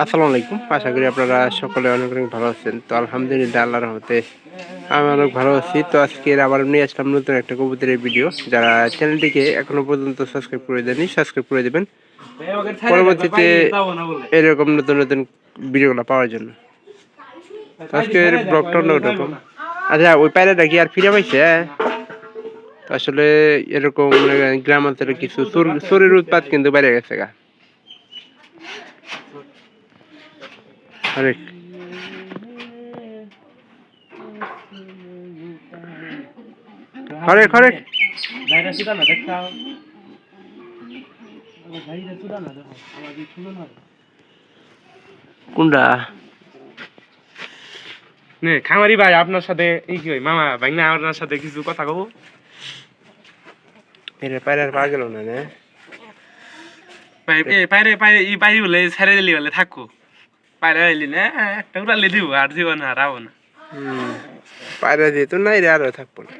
আসসালামু আলাইকুম। আশা করি আপনারা সকলে অনেক অনেক ভালো আছেন। তো আলহামদুলিল্লাহ আল্লাহর রহমতে আমি অনেক ভালো আছি। তো আজকে আবার নিয়ে আসলাম নতুন একটা কবুতরের ভিডিও। যারা চ্যানেলটিকে এখনো পর্যন্ত সাবস্ক্রাইব করে দেননি সাবস্ক্রাইব করে দেবেন পরবর্তীতে এরকম নতুন নতুন ভিডিওগুলো পাওয়ার জন্য। আজকের ব্লগটা অন্যরকম। আচ্ছা, ওই পায়রাটা কি আর ফিরে পাইছে? তো আসলে এরকম গ্রাম অঞ্চলে কিছু চোরের উৎপাত কিন্তু বেড়ে গেছে গা। হরেক হরেক কোনটা খামারি ভাই আপনার সাথে কি হয় মামা ভাই না আপনার সাথে কিছু কথা কব। এর পায়রার পা গেল না না পাইরে পাইরে ই পাইরি বলে ছেড়ে দিলি বলে থাকো পাইরে আইলি না একটা উড়ালে দিব আর দিব না হারাবো না। পায়রা দিয়ে তো নাই রে, আরো থাকবো না।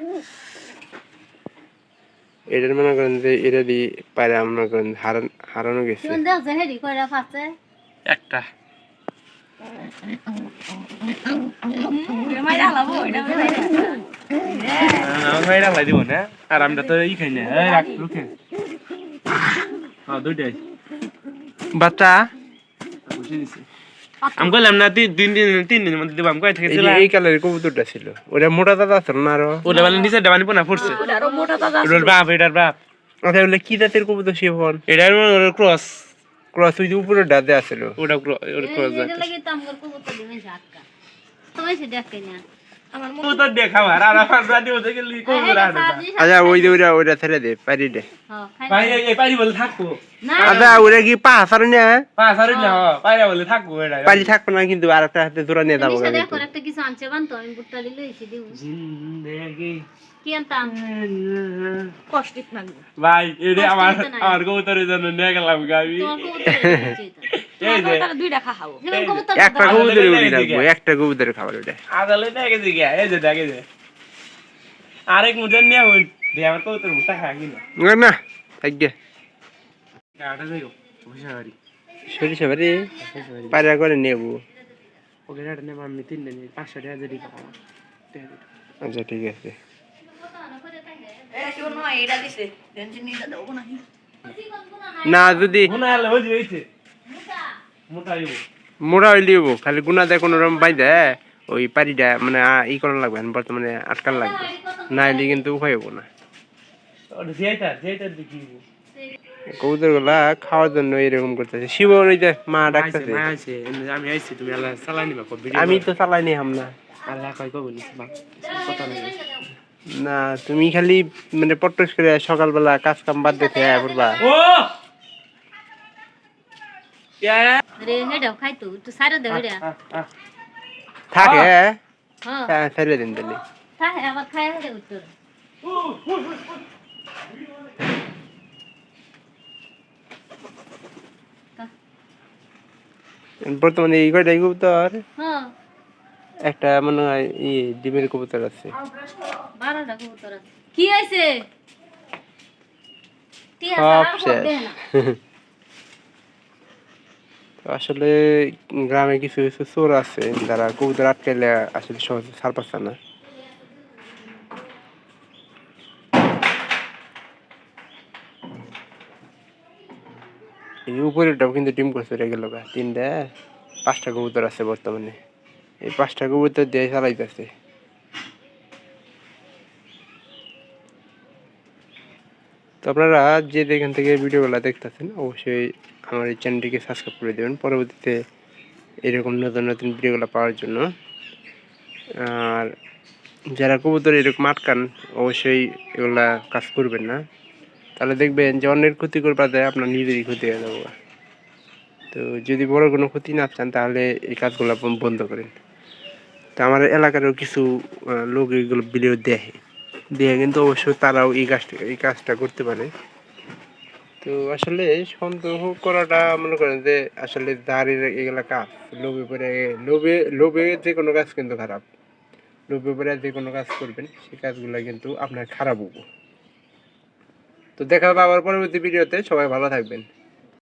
এটার মনে করেন যে এটা দিয়ে পায়রা মনে করেন হারানো গেছে একটা দিব না আর আমরা তো ই খাই না দুইটাই বাচ্চা আমি কইলাম না তিন দিনের মধ্যে দেবো আমি কয় থেকে এই কালারের কবুতরটা ছিল, ওটা মোটা দাদা আছে না আরো ওটা মানে নিচে ডাবানি পোনা ফুটছে ওটার বাপ এটার বাপ। আচ্ছা, ওগুলো কি জাতের কবুতর শিবন? এটার ক্রস ক্রস ওই যে উপরে ডাতে আছিল ওটা ক্রস জাতের আচ্ছা ওই যে ওইটা ছেড়ে দে পারি দে। আচ্ছা ওটা কি পা সারি না পারি থাকবো না, কিন্তু আর একটা হাতে জোড়া নিয়ে যাবো ভাই এটা আমার কবুতরের জন্য নিয়ে গেলাম গাবি একটা কবুতরে উড়ি রাখবো, একটা কবুতরে খাবার ওটা আদালে দেখে দিকে এই যে দেখে যে আরেক মুজান নিয়ে হই দে আমার কবুতর মুটা খা কি না না থাকবে কাটা যাইও বসাবাড়ি সরিষা বাড়ি পায়রা করে নেবো। ওকে এটা নেব আমি 3 দিন 500 টাকা দিয়ে দিবো। আচ্ছা ঠিক আছে। না যদি মোটা হইলে খালি গুনা দেয় কোনো রকম বাইদে ওই পারিটা মানে ই করা লাগবে, বর্তমানে আটকান লাগবে, না হলে কিন্তু উপায় হবো না। কবুতর গুলা খাওয়ার জন্য এরকম করতেছে। শিবন ওই যে মা ডাকতেছে, আমি আইছি তুমি আল্লাহ চালাই নিবা। আমি তো চালাই নি হামনা আল্লাহ কই কব কথা নাই না, তুমি খালি মানে পট্টস করে সকালবেলা কাজ কাম বাদ দিতে পড়বা। ও রে হেডাও খাইতো তো সারা দে হেডা থাকে হ্যাঁ সাইরে দিন দিলি থাকে আবার খায় হেডা উত্তর বর্তমানে এই কয়টাই কবুতর, হ্যাঁ একটা মনে হয় ডিমের কবুতর আছে, 12টা কবুতর আছে। কি হইছে সব শেষ। আসলে গ্রামে কিছু কিছু চোর আছে যারা কবুতর আটকাইলে আসলে সহজে ছাড় পাচ্ছে না। এই উপরেটাও কিন্তু ডিম করছে রে গেল, 5টা কবুতর আছে বর্তমানে, এই 5টা কবুতর দিয়ে চালাইতেছে। তো আপনারা যে যেখান থেকে ভিডিওগুলো দেখতেছেন অবশ্যই আমার এই চ্যানেলটিকে সাবস্ক্রাইব করে দেবেন পরবর্তীতে এরকম নতুন নতুন ভিডিওগুলো পাওয়ার জন্য। আর যারা কবুতর এরকম আটকান অবশ্যই এগুলা কাজ করবেন না, তাহলে দেখবেন যে অন্যের ক্ষতি করবার দেয় আপনার নিজেরই ক্ষতি হয়ে যাবো। তো যদি বড় কোনো ক্ষতি না চান তাহলে এই কাজগুলো বন্ধ করেন। তো আমার এলাকারও কিছু লোক এগুলো ভিডিও দেখে কিন্তু অবশ্যই তারাও এই কাজটা করতে পারে। তো আসলে সন্দেহ করাটা মনে করেন যে আসলে দাঁড়িয়ে এগুলা কাজ লোভে পড়ে লোভে যে কোনো কাজ কিন্তু খারাপ, লোভে পড়ে যে কোনো কাজ করবেন সেই কাজগুলো কিন্তু আপনার খারাপ হবো। তো দেখা হবে আবার পরবর্তী ভিডিওতে, সবাই ভালো থাকবেন।